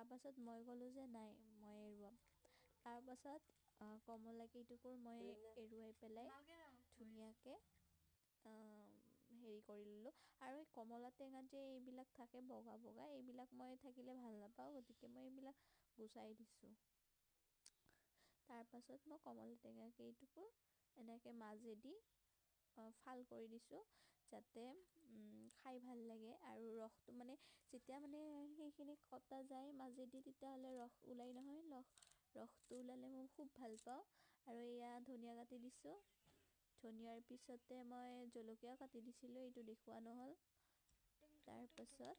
তাৰপাছত মই ক'লোঁ যে নাই মই এৰুৱাম। তাৰপাছত কমলা কেইটুকুৰ মই এৰুৱাই পেলাই ধুনীয়াকৈ হেৰি কৰি ল'লোঁ। আৰু এই কমলা টেঙাত যে এইবিলাক থাকে বগা বগা, এইবিলাক মই থাকিলে ভাল নাপাওঁ, গতিকে মই এইবিলাক গুচাই দিছোঁ। তাৰপাছত মই কমলা টেঙা কেইটুকুৰ এনেকৈ মাজেদি ফাল কৰি দিছোঁ, যাতে খাই ভাল লাগে। আৰু ৰসটো মানে যেতিয়া মানে সেইখিনি কটা যায় মাজেদি, তেতিয়াহ'লে ৰস ওলাই নহয়, ৰসটো ওলালে মই খুব ভাল পাওঁ। আৰু এয়া ধনিয়া কাটি দিছোঁ। ধনিয়াৰ পিছতে মই জলকীয়া কাটি দিছিলোঁ, এইটো দেখুওৱা নহ'ল। তাৰপাছত